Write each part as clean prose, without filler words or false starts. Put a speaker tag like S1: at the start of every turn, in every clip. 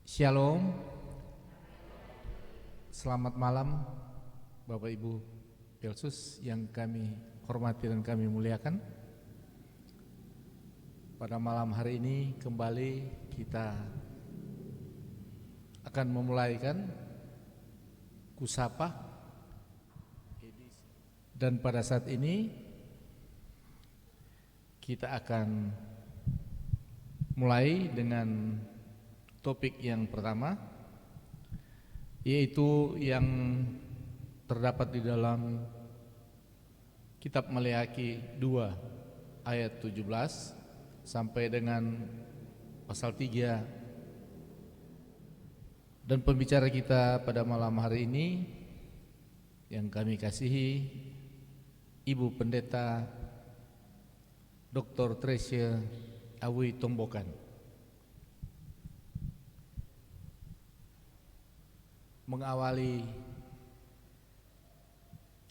S1: Shalom, selamat malam Bapak Ibu Pelsus yang kami hormati dan kami muliakan. Pada malam hari ini kembali kita akan memulaikan Kusapa, dan pada saat ini kita akan mulai dengan topik yang pertama, yaitu yang terdapat di dalam kitab Maleakhi 2 ayat 17 sampai dengan pasal 3. Dan pembicara kita pada malam hari ini yang kami kasihi, Ibu Pendeta Dr. Treasure Awi Tombokan, mengawali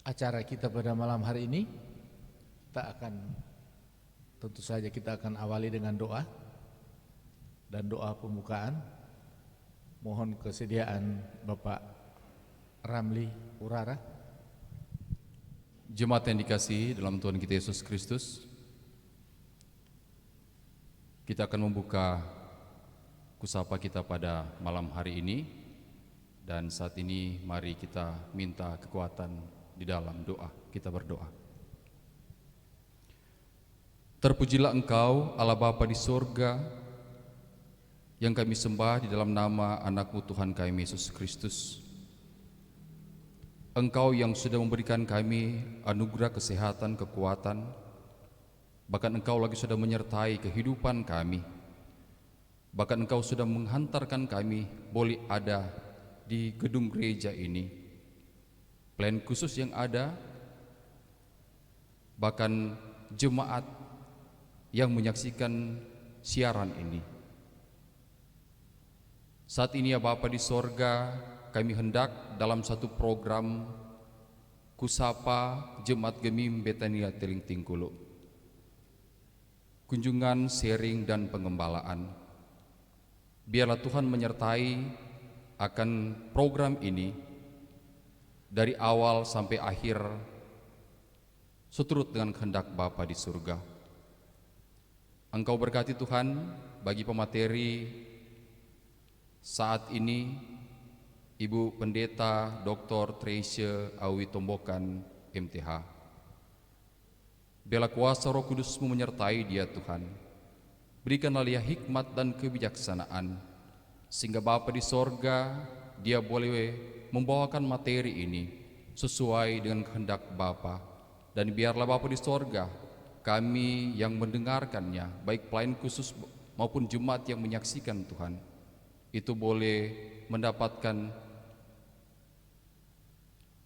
S1: acara kita pada malam hari ini. Tentu saja kita akan awali dengan doa dan doa pembukaan. Mohon kesediaan Bapak Ramli Urara.
S2: Jemaat yang dikasihi dalam Tuhan kita Yesus Kristus, kita akan membuka kusapa kita pada malam hari ini. Dan saat ini mari kita minta kekuatan di dalam doa. Kita berdoa. Terpujilah Engkau Allah Bapa di sorga, yang kami sembah di dalam nama anak-Mu Tuhan kami Yesus Kristus. Engkau yang sudah memberikan kami anugerah kesehatan, kekuatan, bahkan Engkau lagi sudah menyertai kehidupan kami. Bahkan Engkau sudah menghantarkan kami boleh ada di gedung gereja ini, pelayan khusus yang ada, bahkan jemaat yang menyaksikan siaran ini. Saat ini ya Bapa di sorga, kami hendak dalam satu program Kusapa Jemaat Gemim Betania Teling Tingkulo, kunjungan, sharing, dan pengembalaan. Biarlah Tuhan menyertai akan program ini dari awal sampai akhir seturut dengan kehendak Bapa di surga. Engkau berkati Tuhan bagi pemateri saat ini, Ibu Pendeta Dr. Treasure Awi Tombokan MTH. Biarlah kuasa Roh Kudus-Mu menyertai dia Tuhan. Berikanlah dia hikmat dan kebijaksanaan, sehingga Bapa di sorga dia boleh membawakan materi ini sesuai dengan kehendak Bapa. Dan biarlah Bapa di sorga, kami yang mendengarkannya, baik pelayan khusus maupun jemaat yang menyaksikan Tuhan, itu boleh mendapatkan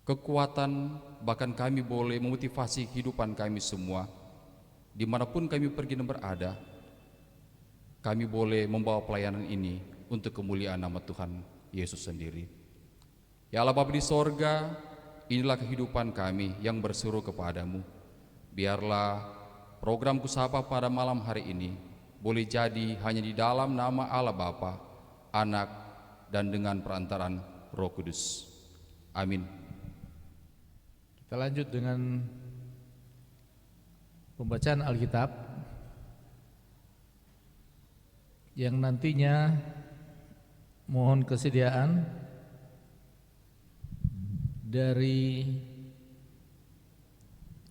S2: kekuatan, bahkan kami boleh memotivasi kehidupan kami semua. Dimanapun kami pergi dan berada, kami boleh membawa pelayanan ini untuk kemuliaan nama Tuhan Yesus sendiri. Ya Allah Bapa di sorga, inilah kehidupan kami yang berseru kepadamu. Biarlah program Kusapa pada malam hari ini boleh jadi hanya di dalam nama Allah Bapa, Anak, dan dengan perantaraan Roh Kudus. Amin.
S1: Kita lanjut dengan pembacaan Alkitab yang nantinya mohon kesediaan dari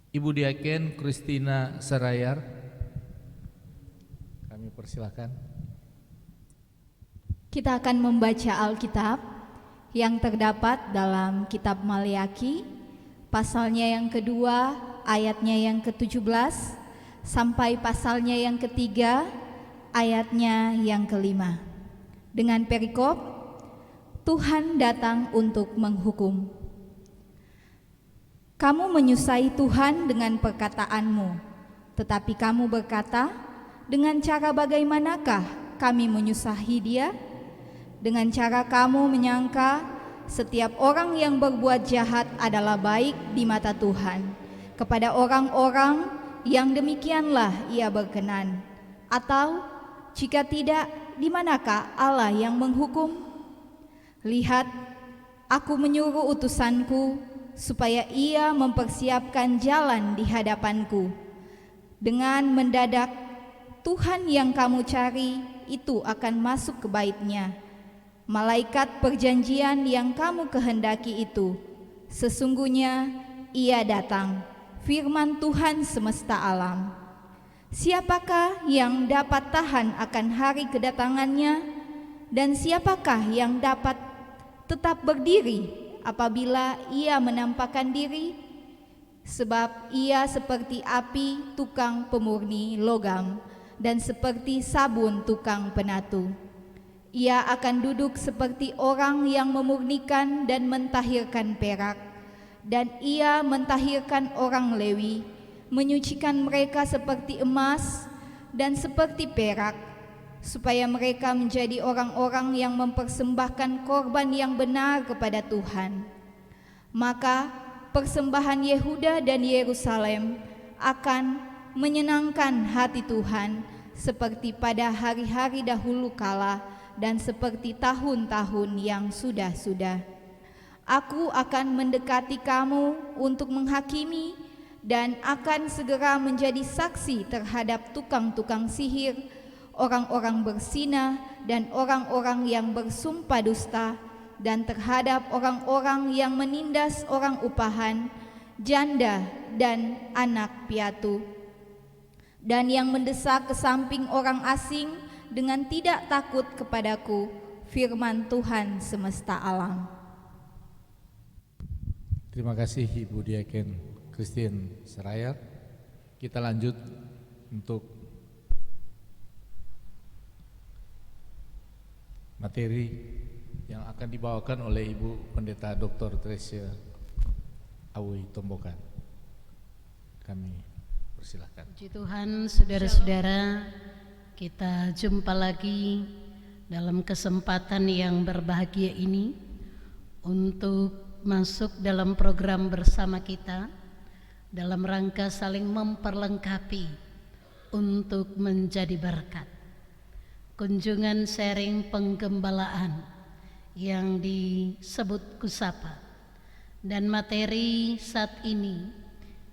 S1: Ibu Diaken Christina Sarayar. Kami persilahkan.
S3: Kita akan membaca Alkitab yang terdapat dalam kitab Maleakhi, pasalnya yang kedua, ayatnya yang ke-17 sampai pasalnya yang ketiga, ayatnya yang ke-5. Dengan perikop, Tuhan datang untuk menghukum. Kamu menyusai Tuhan dengan perkataanmu, tetapi kamu berkata, dengan cara bagaimanakah kami menyusahi Dia? Dengan cara kamu menyangka setiap orang yang berbuat jahat adalah baik di mata Tuhan. Kepada orang-orang yang demikianlah Ia berkenan. Atau jika tidak, di manakah Allah yang menghukum? Lihat, aku menyuruh utusanku supaya ia mempersiapkan jalan di hadapanku. Dengan mendadak, Tuhan yang kamu cari itu akan masuk ke bait-Nya. Malaikat perjanjian yang kamu kehendaki itu, sesungguhnya ia datang, firman Tuhan semesta alam. Siapakah yang dapat tahan akan hari kedatangannya? Dan siapakah yang dapat tetap berdiri apabila ia menampakkan diri? Sebab ia seperti api tukang pemurni logam dan seperti sabun tukang penatu. Ia akan duduk seperti orang yang memurnikan dan mentahirkan perak, dan ia mentahirkan orang Lewi, menyucikan mereka seperti emas dan seperti perak, supaya mereka menjadi orang-orang yang mempersembahkan korban yang benar kepada Tuhan. Maka persembahan Yehuda dan Yerusalem akan menyenangkan hati Tuhan seperti pada hari-hari dahulu kala dan seperti tahun-tahun yang sudah-sudah. Aku akan mendekati kamu untuk menghakimi dan akan segera menjadi saksi terhadap tukang-tukang sihir, orang-orang berzina dan orang-orang yang bersumpah dusta, dan terhadap orang-orang yang menindas orang upahan, janda dan anak piatu, dan yang mendesak ke samping orang asing dengan tidak takut kepadaku, firman Tuhan semesta alam.
S1: Terima kasih Ibu Diaken Christine Serayat. Kita lanjut untuk materi yang akan dibawakan oleh Ibu Pendeta Dr. Tresia Awi Tombokan. Kami persilahkan.
S4: Puji Tuhan, saudara-saudara, kita jumpa lagi dalam kesempatan yang berbahagia ini untuk masuk dalam program bersama kita dalam rangka saling memperlengkapi untuk menjadi berkat. Kunjungan sharing penggembalaan yang disebut Kusapa, dan materi saat ini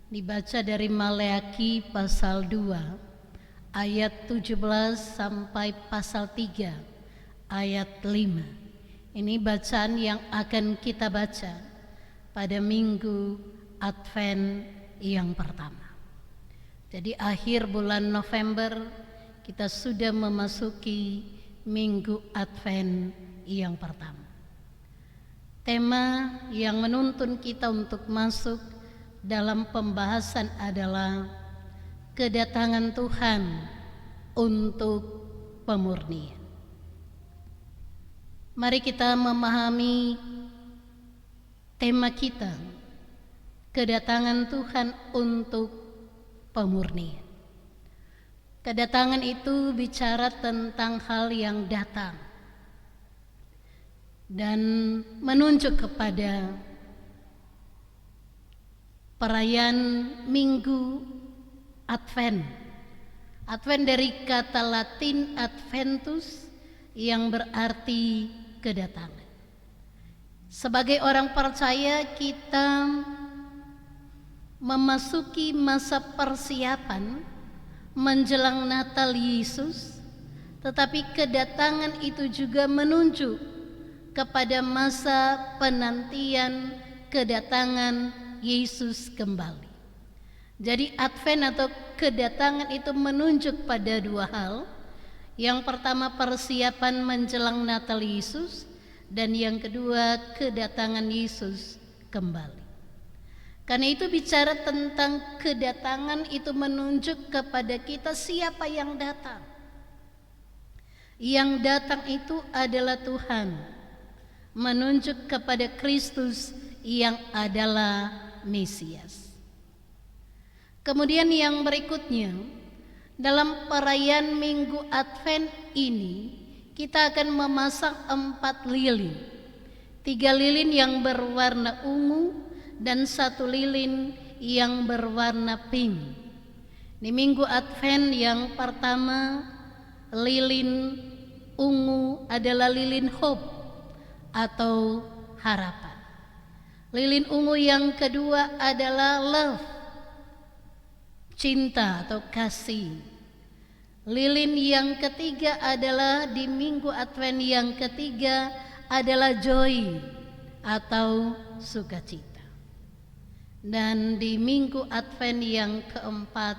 S4: dibaca dari Maleaki pasal 2 ayat 17 sampai pasal 3 ayat 5. Ini bacaan yang akan kita baca pada minggu Advent yang pertama. Jadi akhir bulan November kita sudah memasuki minggu Advent yang pertama. Tema yang menuntun kita untuk masuk dalam pembahasan adalah kedatangan Tuhan untuk pemurnian. Mari kita memahami tema kita, kedatangan Tuhan untuk pemurnian. Kedatangan itu bicara tentang hal yang datang dan menunjuk kepada perayaan Minggu Advent. Advent dari kata Latin adventus yang berarti kedatangan. Sebagai orang percaya, kita memasuki masa persiapan menjelang Natal Yesus, tetapi kedatangan itu juga menunjuk kepada masa penantian kedatangan Yesus kembali. Jadi Advent atau kedatangan itu menunjuk pada dua hal. Yang pertama persiapan menjelang Natal Yesus, dan yang kedua kedatangan Yesus kembali. Karena itu bicara tentang kedatangan itu menunjuk kepada kita siapa yang datang. Yang datang itu adalah Tuhan, menunjuk kepada Kristus yang adalah Mesias. Kemudian yang berikutnya, dalam perayaan Minggu Advent ini kita akan memasang 4 lilin. 3 lilin yang berwarna ungu dan 1 lilin yang berwarna pink. Di Minggu Advent yang pertama, lilin ungu adalah lilin hope atau harapan. Lilin ungu yang kedua adalah love, cinta atau kasih. Lilin yang ketiga adalah di minggu Advent yang ketiga adalah joy atau sukacita. Dan di minggu Advent yang keempat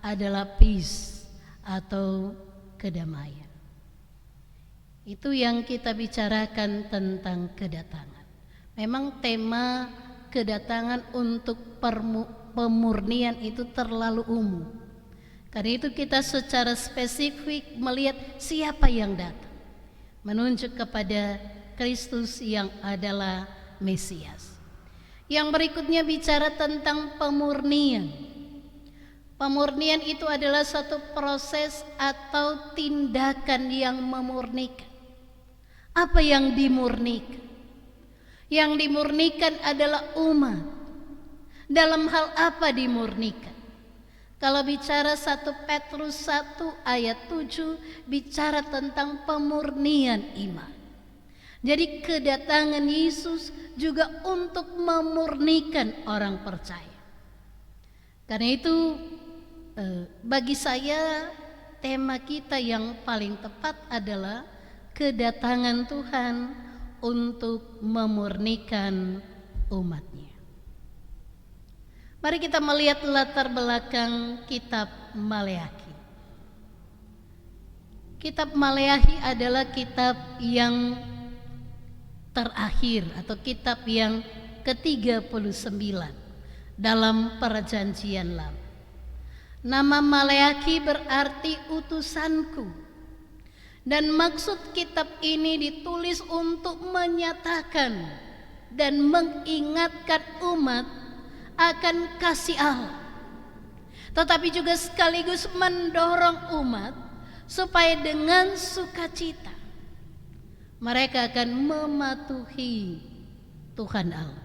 S4: adalah peace atau kedamaian. Itu yang kita bicarakan tentang kedatangan. Memang tema kedatangan untuk pemurnian itu terlalu umum. Karena itu kita secara spesifik melihat siapa yang datang, menunjuk kepada Kristus yang adalah Mesias. Yang berikutnya bicara tentang pemurnian. Pemurnian itu adalah satu proses atau tindakan yang memurnikan. Apa yang dimurnikan? Yang dimurnikan adalah umat. Dalam hal apa dimurnikan? Kalau bicara 1 Petrus 1 ayat 7 bicara tentang pemurnian iman. Jadi kedatangan Yesus juga untuk memurnikan orang percaya. Karena itu bagi saya tema kita yang paling tepat adalah kedatangan Tuhan untuk memurnikan umatnya. Mari kita melihat latar belakang kitab Maleakhi. Kitab Maleakhi adalah kitab yang terakhir atau kitab yang ke-39 dalam Perjanjian Lama. Nama Maleakhi berarti utusanku. Dan maksud kitab ini ditulis untuk menyatakan dan mengingatkan umat akan kasih Allah. Tetapi juga sekaligus mendorong umat supaya dengan sukacita mereka akan mematuhi Tuhan Allah.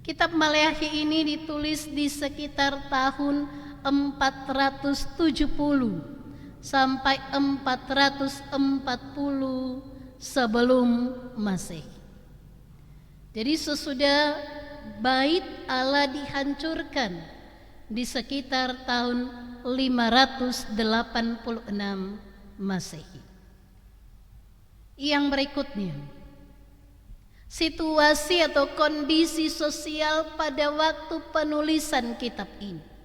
S4: Kitab Maleakhi ini ditulis di sekitar tahun 470 sampai 440 sebelum Masehi. Jadi sesudah Bait Allah dihancurkan di sekitar tahun 586 Masehi. Yang berikutnya, situasi atau kondisi sosial pada waktu penulisan kitab ini.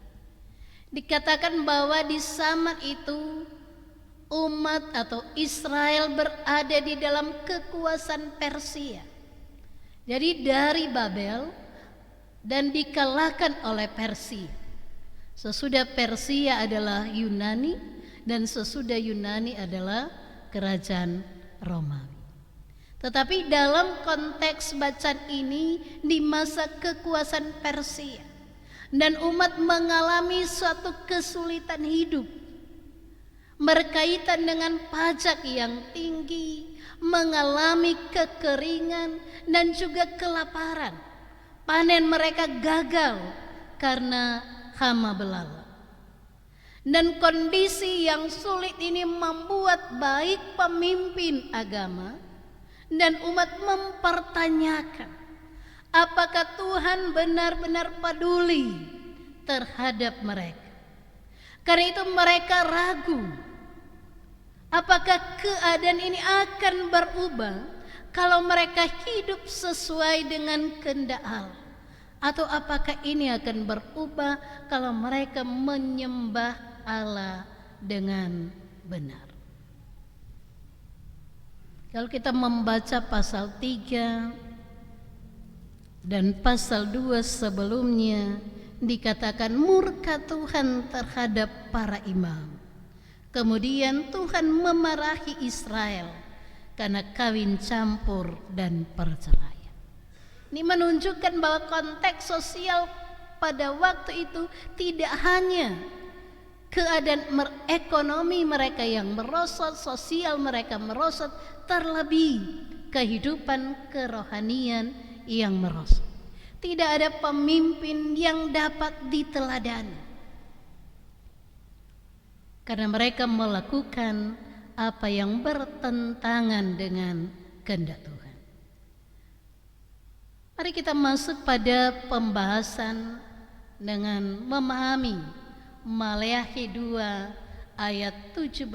S4: Dikatakan bahwa di zaman itu umat atau Israel berada di dalam kekuasaan Persia. Jadi dari Babel dan dikalahkan oleh Persia. Sesudah Persia adalah Yunani dan sesudah Yunani adalah kerajaan Romawi. Tetapi dalam konteks bacaan ini di masa kekuasaan Persia dan umat mengalami suatu kesulitan hidup berkaitan dengan pajak yang tinggi, mengalami kekeringan dan juga kelaparan. Panen mereka gagal karena hama belala. Dan kondisi yang sulit ini membuat baik pemimpin agama dan umat mempertanyakan apakah Tuhan benar-benar peduli terhadap mereka. Karena itu mereka ragu apakah keadaan ini akan berubah kalau mereka hidup sesuai dengan kehendak Allah, atau apakah ini akan berubah kalau mereka menyembah Allah dengan benar. Kalau kita membaca pasal 3 dan pasal 2 sebelumnya, dikatakan murka Tuhan terhadap para imam. Kemudian Tuhan memarahi Israel karena kawin campur dan perceraian. Ini menunjukkan bahwa konteks sosial pada waktu itu tidak hanya keadaan ekonomi mereka yang merosot, sosial mereka merosot, terlebih kehidupan kerohanian yang merosot. Tidak ada pemimpin yang dapat diteladani karena mereka melakukan apa yang bertentangan dengan kehendak Tuhan. Mari kita masuk pada pembahasan dengan memahami Maleakhi 2 ayat 17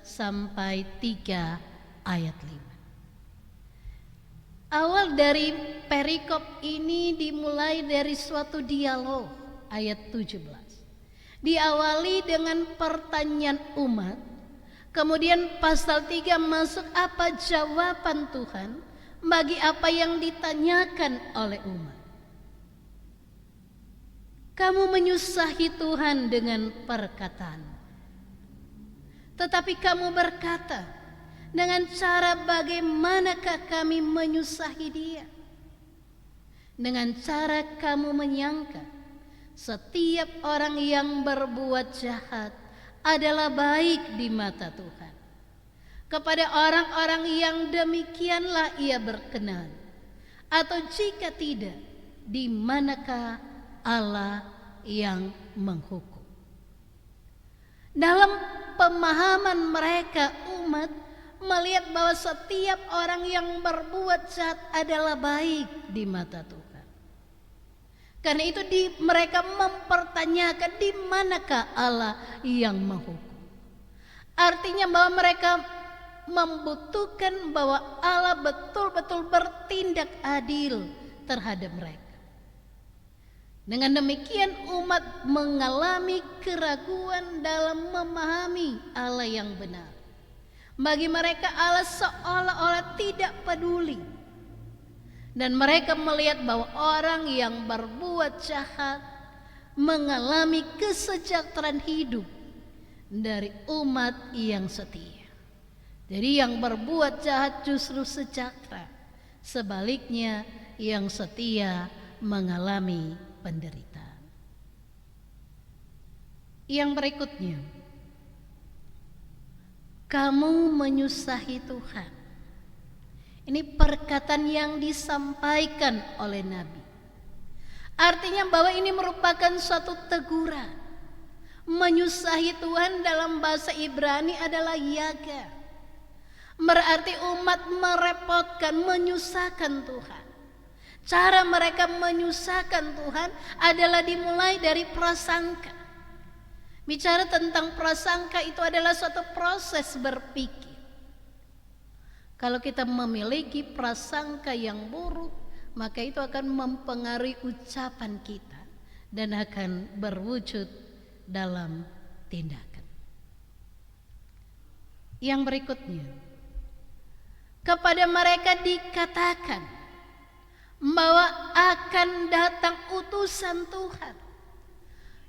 S4: sampai 3 ayat 5. Awal dari perikop ini dimulai dari suatu dialog ayat 17. Diawali dengan pertanyaan umat. Kemudian pasal 3 masuk apa jawaban Tuhan bagi apa yang ditanyakan oleh umat. Kamu menyusahi Tuhan dengan perkataan, tetapi kamu berkata, dengan cara bagaimanakah kami menyusahi Dia? Dengan cara kamu menyangka setiap orang yang berbuat jahat adalah baik di mata Tuhan. Kepada orang-orang yang demikianlah Ia berkenan. Atau jika tidak, di manakah Allah yang menghukum? Dalam pemahaman mereka, umat melihat bahwa setiap orang yang berbuat jahat adalah baik di mata Tuhan. Karena itu mereka mempertanyakan di manakah Allah yang menghukum. Artinya bahwa mereka membutuhkan bahwa Allah betul-betul bertindak adil terhadap mereka. Dengan demikian umat mengalami keraguan dalam memahami Allah yang benar. Bagi mereka Allah seolah-olah tidak peduli. Dan mereka melihat bahwa orang yang berbuat jahat mengalami kesejahteraan hidup dari umat yang setia. Jadi yang berbuat jahat justru sejahtera. Sebaliknya yang setia mengalami penderitaan. Yang berikutnya, kamu menyusahi Tuhan. Ini perkataan yang disampaikan oleh Nabi. Artinya bahwa ini merupakan suatu teguran. Menyusahi Tuhan dalam bahasa Ibrani adalah yaga. Berarti umat merepotkan, menyusahkan Tuhan. Cara mereka menyusahkan Tuhan adalah dimulai dari prasangka. Bicara tentang prasangka itu adalah suatu proses berpikir. Kalau kita memiliki prasangka yang buruk, maka itu akan mempengaruhi ucapan kita dan akan berwujud dalam tindakan. Yang berikutnya, kepada mereka dikatakan bahwa akan datang utusan Tuhan.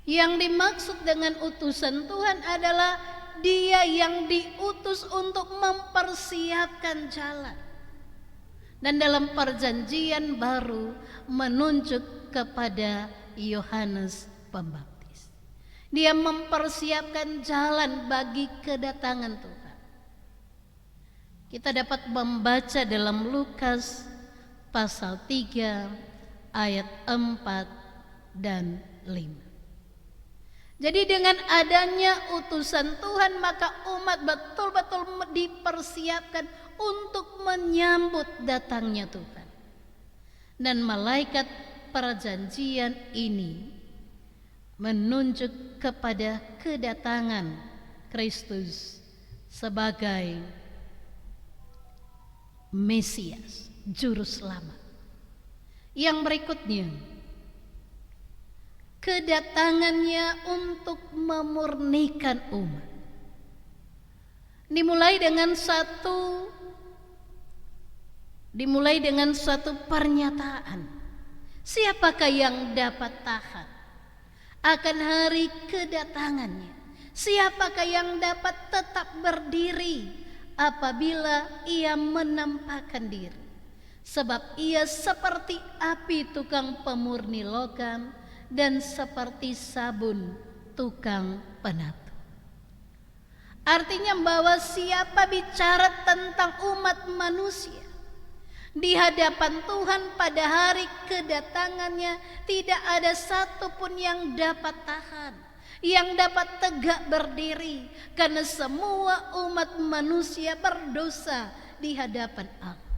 S4: Yang dimaksud dengan utusan Tuhan adalah Dia yang diutus untuk mempersiapkan jalan. Dan dalam perjanjian baru menunjuk kepada Yohanes Pembaptis. Dia mempersiapkan jalan bagi kedatangan Tuhan. Kita dapat membaca dalam Lukas pasal 3 ayat 4 dan 5. Jadi dengan adanya utusan Tuhan, maka umat betul-betul dipersiapkan untuk menyambut datangnya Tuhan. Dan malaikat perjanjian ini menunjuk kepada kedatangan Kristus sebagai Mesias, Juru Selamat. Yang berikutnya, kedatangannya untuk memurnikan umat. Dimulai dengan suatu pernyataan. Siapakah yang dapat tahan akan hari kedatangannya? Siapakah yang dapat tetap berdiri apabila ia menampakkan diri? Sebab ia seperti api tukang pemurni logam dan seperti sabun tukang penatu. Artinya bahwa siapa bicara tentang umat manusia di hadapan Tuhan pada hari kedatangannya, tidak ada satupun yang dapat tahan. yang dapat tegak berdiri, karena semua umat manusia berdosa di hadapan Allah.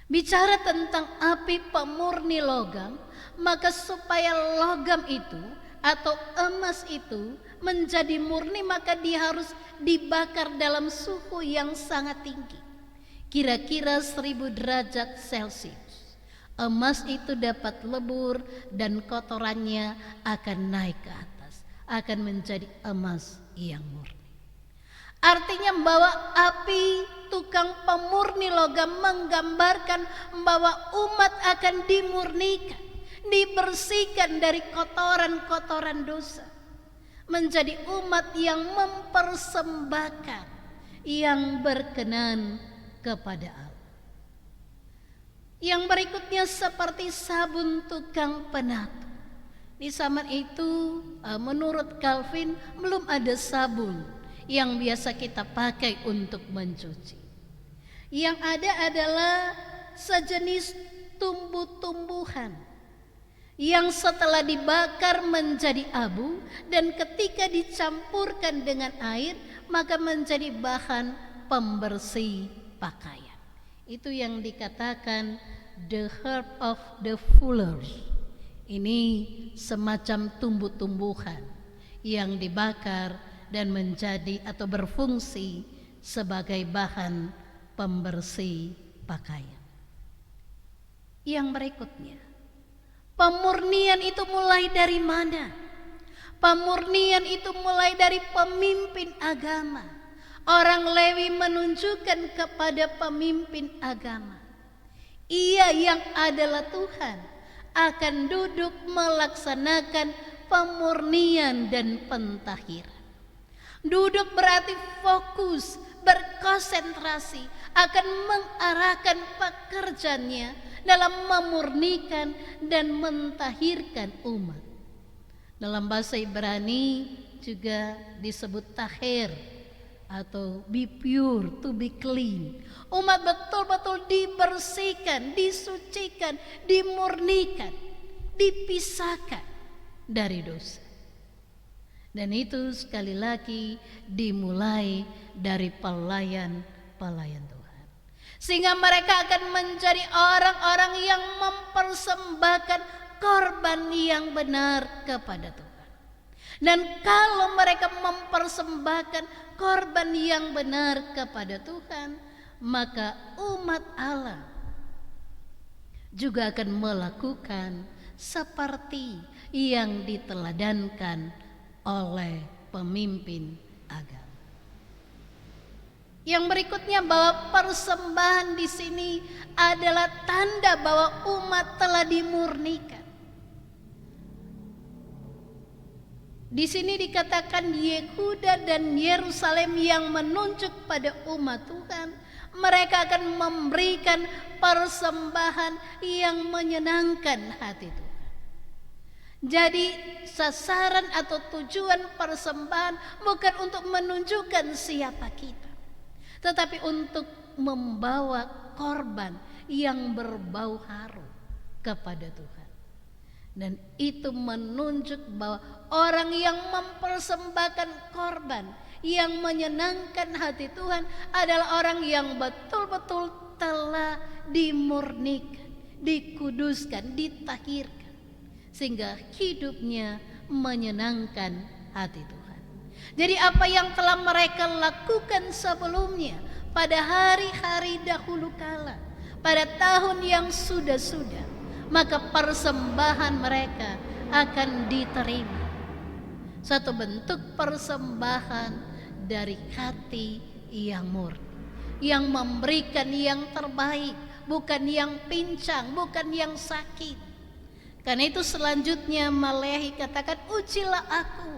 S4: Bicara tentang api pemurni logam, maka supaya logam itu atau emas itu menjadi murni, maka dia harus dibakar dalam suhu yang sangat tinggi, kira-kira 1000 derajat Celcius. Emas itu dapat lebur dan kotorannya akan naik ke atas, akan menjadi emas yang murni. Artinya bahwa api tukang pemurni logam menggambarkan bahwa umat akan dimurnikan, dibersihkan dari kotoran-kotoran dosa, menjadi umat yang mempersembahkan, yang berkenan kepada Allah. Yang berikutnya seperti sabun tukang penatu. Di zaman itu menurut Calvin belum ada sabun yang biasa kita pakai untuk mencuci. Yang ada adalah sejenis tumbuh-tumbuhan yang setelah dibakar menjadi abu, dan ketika dicampurkan dengan air maka menjadi bahan pembersih pakaian. Itu yang dikatakan the herb of the fullers. Ini semacam tumbuh-tumbuhan yang dibakar dan menjadi atau berfungsi sebagai bahan pembersih pakaian. Yang berikutnya, pemurnian itu mulai dari mana? Pemurnian itu mulai dari pemimpin agama. Orang Lewi menunjukkan kepada pemimpin agama, ia yang adalah Tuhan akan duduk melaksanakan pemurnian dan pentahiran. Duduk berarti fokus, berkonsentrasi, akan mengarahkan pekerjaannya dalam memurnikan dan mentahirkan umat. Dalam bahasa Ibrani juga disebut tahir atau be pure, to be clean. Umat betul-betul dibersihkan, disucikan, dimurnikan, dipisahkan dari dosa. Dan itu sekali lagi dimulai dari pelayan-pelayan Tuhan, sehingga mereka akan menjadi orang-orang yang mempersembahkan korban yang benar kepada Tuhan. Dan kalau mereka mempersembahkan korban yang benar kepada Tuhan, maka umat Allah juga akan melakukan seperti yang diteladankan oleh pemimpin agama. Yang berikutnya, bahwa persembahan di sini adalah tanda bahwa umat telah dimurnikan. Di sini dikatakan Yehuda dan Yerusalem yang menunjuk pada umat Tuhan, mereka akan memberikan persembahan yang menyenangkan hati Tuhan. Jadi sasaran atau tujuan persembahan bukan untuk menunjukkan siapa kita, tetapi untuk membawa korban yang berbau harum kepada Tuhan. Dan itu menunjuk bahwa orang yang mempersembahkan korban yang menyenangkan hati Tuhan adalah orang yang betul-betul telah dimurnikan, dikuduskan, ditahirkan, sehingga hidupnya menyenangkan hati Tuhan. Jadi apa yang telah mereka lakukan sebelumnya pada hari-hari dahulu kala, pada tahun yang sudah-sudah, maka persembahan mereka akan diterima. Satu bentuk persembahan dari hati yang murni, yang memberikan yang terbaik, bukan yang pincang, bukan yang sakit. Karena itu selanjutnya Maleakhi katakan, ujilah aku,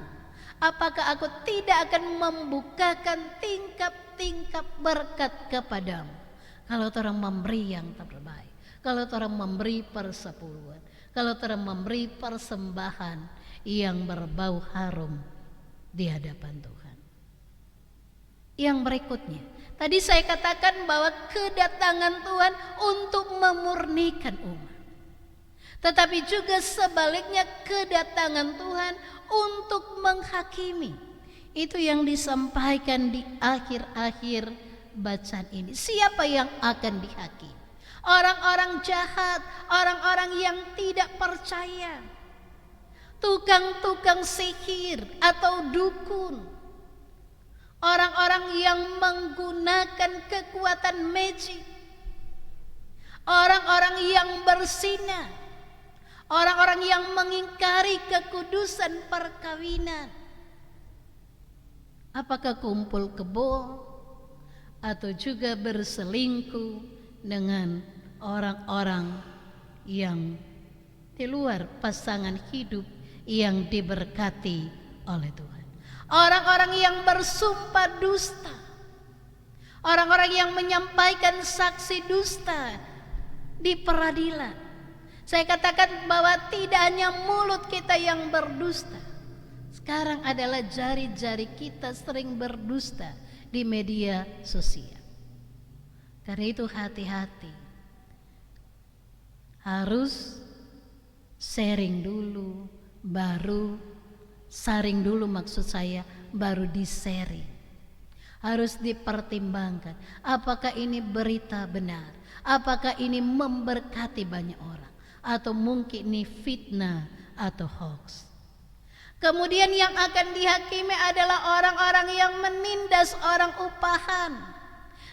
S4: apakah aku tidak akan membukakan tingkap-tingkap berkat kepadamu. Kalau orang memberi yang terbaik, kalau orang memberi persepuluhan, kalau orang memberi persembahan yang berbau harum di hadapan Tuhan. Yang berikutnya, tadi saya katakan bahwa kedatangan Tuhan untuk memurnikan umat. tetapi juga sebaliknya kedatangan Tuhan untuk menghakimi. Itu yang disampaikan di akhir-akhir bacaan ini. Siapa yang akan dihakimi? Orang-orang jahat, orang-orang yang tidak percaya, tukang-tukang sihir atau dukun, orang-orang yang menggunakan kekuatan magic, orang-orang yang berzina, orang-orang yang mengingkari kekudusan perkawinan. Apakah kumpul kebo atau juga berselingkuh dengan orang-orang yang di luar pasangan hidup yang diberkati oleh Tuhan. Orang-orang yang bersumpah dusta, orang-orang yang menyampaikan saksi dusta di peradilan. Saya katakan bahwa tidak hanya mulut kita yang berdusta. Sekarang adalah jari-jari kita sering berdusta di media sosial. Karena itu hati-hati. Harus sharing dulu, baru saring dulu, maksud saya baru di-sharing. Harus dipertimbangkan apakah ini berita benar, apakah ini memberkati banyak orang, atau mungkin ini fitnah atau hoax. Kemudian yang akan dihakimi adalah orang-orang yang menindas orang upahan.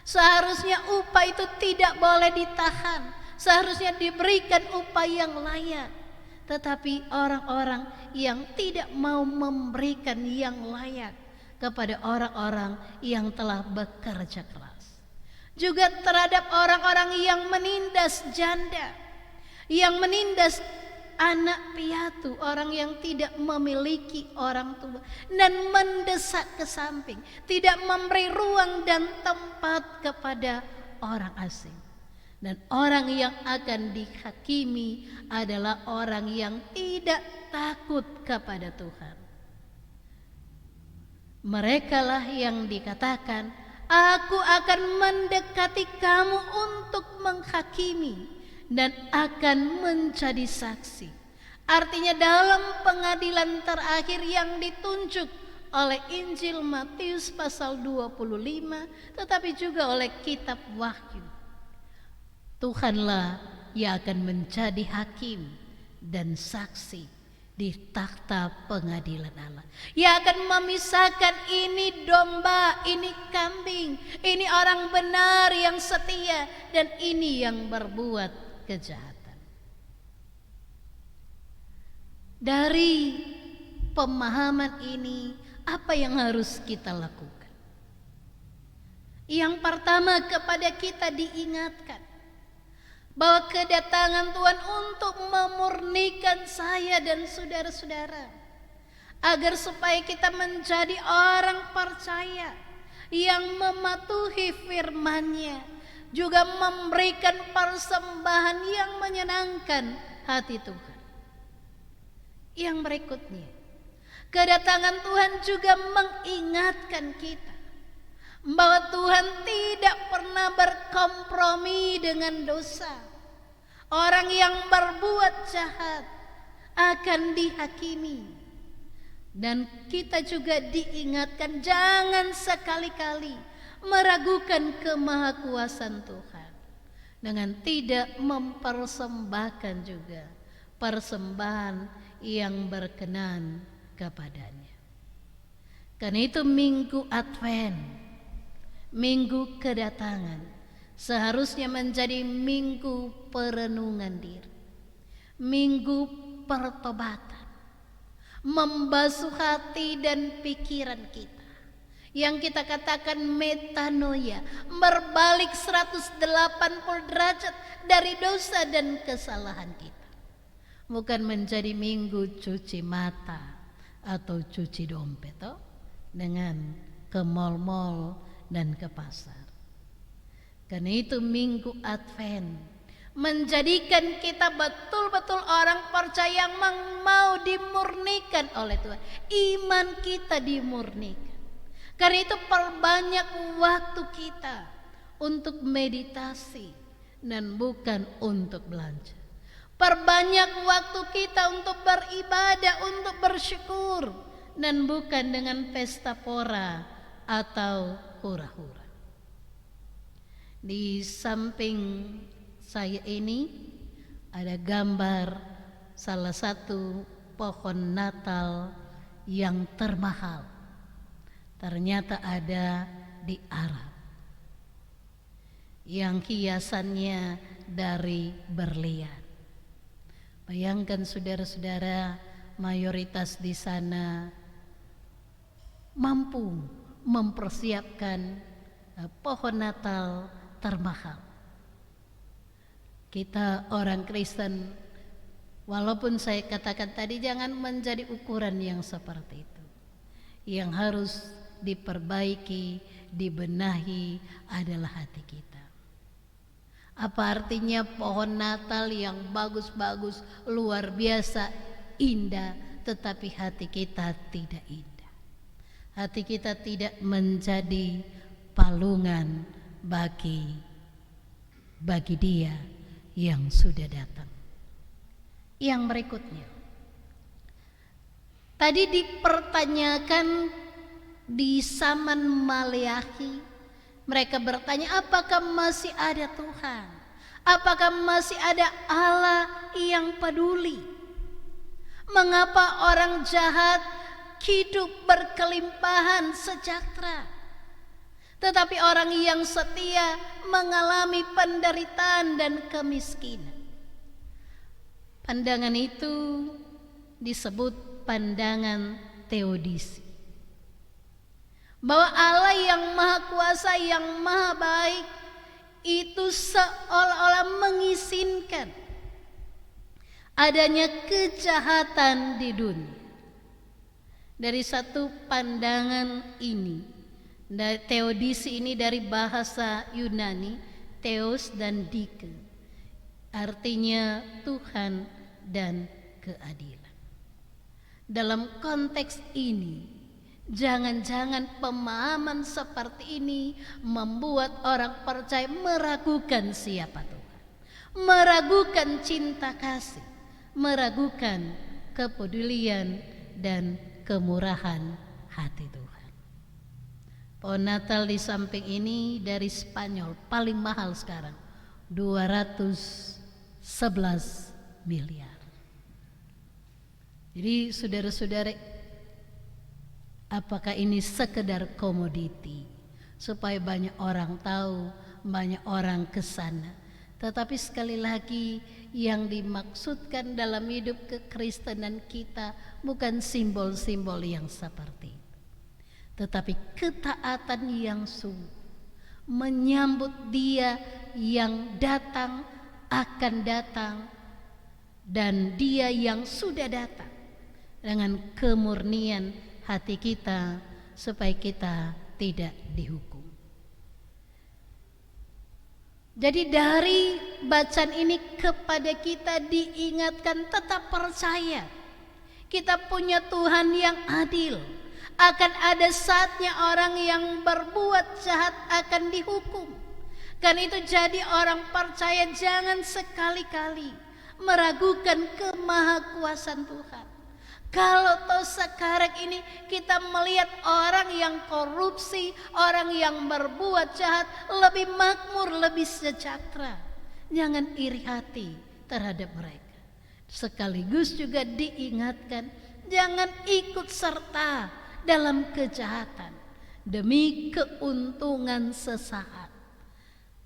S4: Seharusnya upah itu tidak boleh ditahan, seharusnya diberikan upah yang layak. Tetapi orang-orang yang tidak mau memberikan yang layak kepada orang-orang yang telah bekerja keras. Juga terhadap orang-orang yang menindas janda, yang menindas anak piatu, orang yang tidak memiliki orang tua dan mendesak ke samping, tidak memberi ruang dan tempat kepada orang asing. Dan orang yang akan dihakimi adalah orang yang tidak takut kepada Tuhan. Merekalah yang dikatakan, aku akan mendekati kamu untuk menghakimi dan akan menjadi saksi. Artinya dalam pengadilan terakhir yang ditunjuk oleh Injil Matius pasal 25, tetapi juga oleh kitab Wahyu, Tuhanlah yang akan menjadi hakim dan saksi di takhta pengadilan Allah. Yang akan memisahkan ini domba, ini kambing, ini orang benar yang setia, dan ini yang berbuat kejahatan. Dari pemahaman ini, apa yang harus kita lakukan? Yang pertama, kepada kita diingatkan bahwa kedatangan Tuhan untuk memurnikan saya dan saudara-saudara, agar supaya kita menjadi orang percaya yang mematuhi firman-Nya, juga memberikan persembahan yang menyenangkan hati Tuhan. Yang berikutnya, kedatangan Tuhan juga mengingatkan kita bahwa Tuhan tidak pernah berkompromi dengan dosa. Orang yang berbuat jahat akan dihakimi. Dan kita juga diingatkan jangan sekali-kali meragukan kemahakuasaan Tuhan dengan tidak mempersembahkan juga persembahan yang berkenan kepadanya. Karena itu minggu Advent, minggu kedatangan, seharusnya menjadi minggu perenungan diri, minggu pertobatan, membasuh hati dan pikiran kita. Yang kita katakan metanoia, berbalik 180 derajat dari dosa dan kesalahan kita. Bukan menjadi minggu cuci mata atau cuci dompet dengan ke mal-mal dan ke pasar. Karena itu minggu Advent menjadikan kita betul-betul orang percaya yang mau dimurnikan oleh Tuhan. Iman kita dimurnikan. Karena itu perbanyak waktu kita untuk meditasi dan bukan untuk belanja. Perbanyak waktu kita untuk beribadah, untuk bersyukur, dan bukan dengan pesta pora atau hura-hura. Di samping saya ini ada gambar salah satu pohon Natal yang termahal. Ternyata ada di Arab, yang hiasannya dari berlian. Bayangkan saudara-saudara, mayoritas di sana mampu mempersiapkan pohon Natal termahal. Kita orang Kristen, walaupun saya katakan tadi jangan menjadi ukuran yang seperti itu. Yang harus diperbaiki, dibenahi adalah hati kita. Apa artinya pohon Natal yang bagus-bagus, luar biasa, indah, tetapi hati kita tidak indah. Hati kita tidak menjadi palungan bagi Dia yang sudah datang. Yang berikutnya, tadi dipertanyakan di zaman Maleakhi, mereka bertanya, apakah masih ada Tuhan? Apakah masih ada Allah yang peduli? Mengapa orang jahat hidup berkelimpahan sejahtera, tetapi orang yang setia mengalami penderitaan dan kemiskinan? Pandangan itu disebut pandangan teodisi, bahwa Allah yang maha kuasa, yang maha baik itu seolah-olah mengizinkan adanya kejahatan di dunia. Dari satu pandangan ini, teodisi ini dari bahasa Yunani, theos dan dike, artinya Tuhan dan keadilan. Dalam konteks ini, jangan-jangan pemahaman seperti ini membuat orang percaya meragukan siapa Tuhan, meragukan cinta kasih, meragukan kepedulian dan kemurahan hati Tuhan. Pohon Natal di samping ini dari Spanyol, paling mahal sekarang 211 miliar. Jadi saudara-saudara, apakah ini sekedar komoditi supaya banyak orang tahu, banyak orang ke sana? Tetapi sekali lagi, yang dimaksudkan dalam hidup kekristenan kita bukan simbol-simbol yang seperti itu, tetapi ketaatan yang sungguh menyambut Dia yang datang, akan datang, dan Dia yang sudah datang, dengan kemurnian hati kita supaya kita tidak dihukum. Jadi dari bacaan ini kepada kita diingatkan tetap percaya kita punya Tuhan yang adil. Akan ada saatnya orang yang berbuat jahat akan dihukum. Karena itu jadi orang percaya jangan sekali-kali meragukan kemahakuasaan Tuhan. Kalau toh sekarang ini kita melihat orang yang korupsi, orang yang berbuat jahat lebih makmur, lebih sejahtera, jangan iri hati terhadap mereka. Sekaligus juga diingatkan jangan ikut serta dalam kejahatan demi keuntungan sesaat.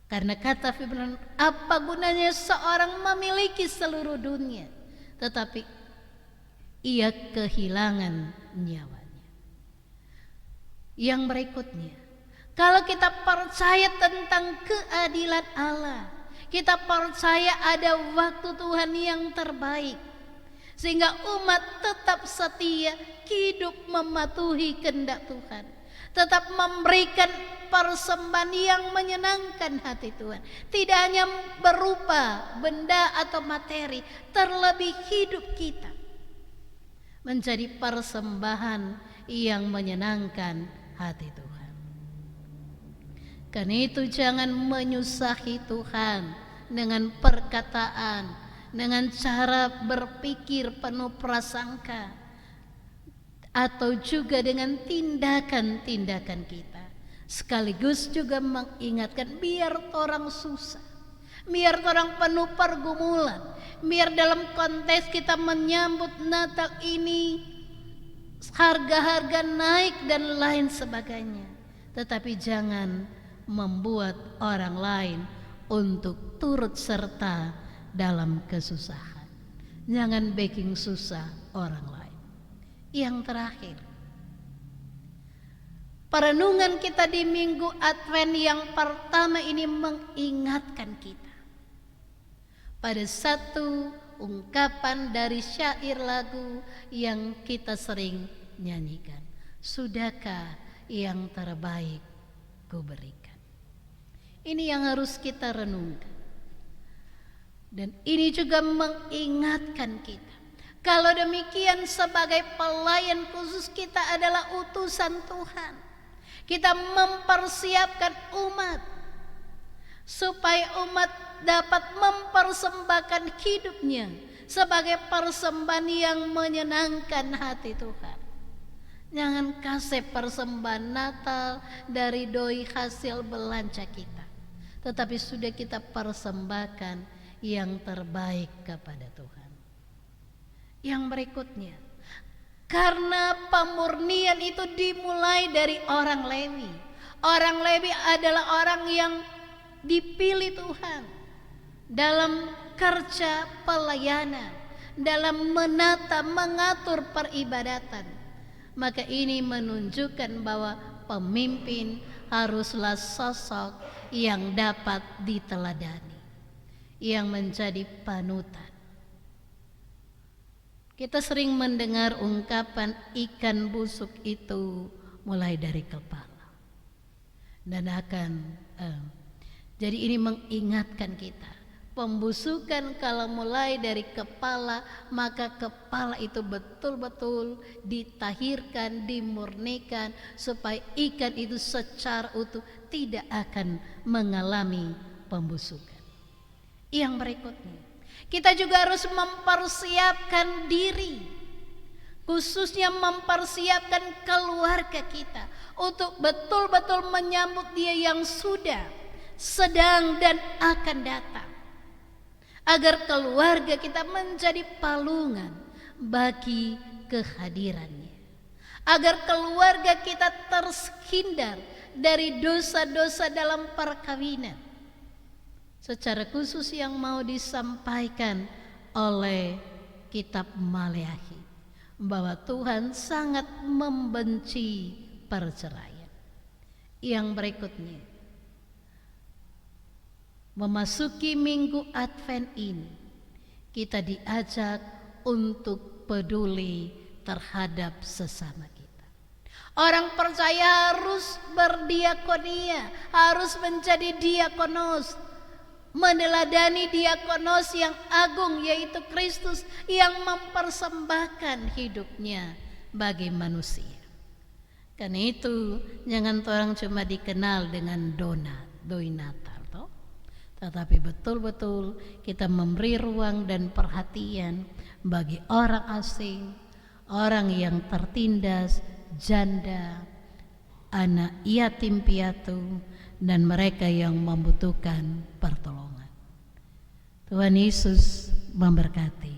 S4: Karena kata firman, apa gunanya seorang memiliki seluruh dunia tetapi ia kehilangan nyawanya. Yang berikutnya, kalau kita percaya tentang keadilan Allah, kita percaya ada waktu Tuhan yang terbaik, sehingga umat tetap setia hidup mematuhi kehendak Tuhan, tetap memberikan persembahan yang menyenangkan hati Tuhan, tidak hanya berupa benda atau materi, terlebih hidup kita menjadi persembahan yang menyenangkan hati Tuhan. Karena itu jangan menyusahi Tuhan dengan perkataan, dengan cara berpikir penuh prasangka, atau juga dengan tindakan-tindakan kita. Sekaligus juga mengingatkan biar orang susah, biar orang penuh pergumulan, biar dalam konteks kita menyambut Natal ini harga-harga naik dan lain sebagainya. Tetapi jangan membuat orang lain untuk turut serta dalam kesusahan. Jangan bikin susah orang lain. Yang terakhir, perenungan kita di Minggu Advent yang pertama ini mengingatkan kita pada satu ungkapan dari syair lagu yang kita sering nyanyikan. Sudahkah yang terbaik ku berikan? Ini yang harus kita renungkan. Dan ini juga mengingatkan kita, kalau demikian sebagai pelayan khusus kita adalah utusan Tuhan. Kita mempersiapkan umat supaya umat dapat mempersembahkan hidupnya sebagai persembahan yang menyenangkan hati Tuhan. Jangan kasih persembahan Natal dari doi hasil belanja kita, tetapi sudah kita persembahkan yang terbaik kepada Tuhan. Yang berikutnya, karena pemurnian itu dimulai dari orang Lewi. Orang Lewi adalah orang yang dipilih Tuhan dalam kerja pelayanan, dalam menata, mengatur peribadatan. Maka ini menunjukkan bahwa pemimpin haruslah sosok yang dapat diteladani, yang menjadi panutan. Kita sering mendengar ungkapan ikan busuk itu mulai dari kepala dan akan jadi ini mengingatkan kita, pembusukan kalau mulai dari kepala, maka kepala itu betul-betul ditahirkan, dimurnikan supaya ikan itu secara utuh tidak akan mengalami pembusukan. Yang berikutnya, kita juga harus mempersiapkan diri, khususnya mempersiapkan keluarga kita untuk betul-betul menyambut Dia yang sudah, sedang, dan akan datang, agar keluarga kita menjadi palungan bagi kehadirannya, agar keluarga kita terhindar dari dosa-dosa dalam perkawinan. Secara khusus yang mau disampaikan oleh kitab Maleakhi, bahwa Tuhan sangat membenci perceraian. Yang berikutnya, memasuki Minggu Advent ini, kita diajak untuk peduli terhadap sesama kita. Orang percaya harus berdiakonia, harus menjadi diakonos, meneladani diakonos yang agung, yaitu Kristus yang mempersembahkan hidupnya bagi manusia. Karena itu jangan orang cuma dikenal dengan doi Natal toh? Tetapi betul-betul kita memberi ruang dan perhatian bagi orang asing, orang yang tertindas, janda, anak yatim piatu, dan mereka yang membutuhkan pertolongan. Tuhan Yesus memberkati.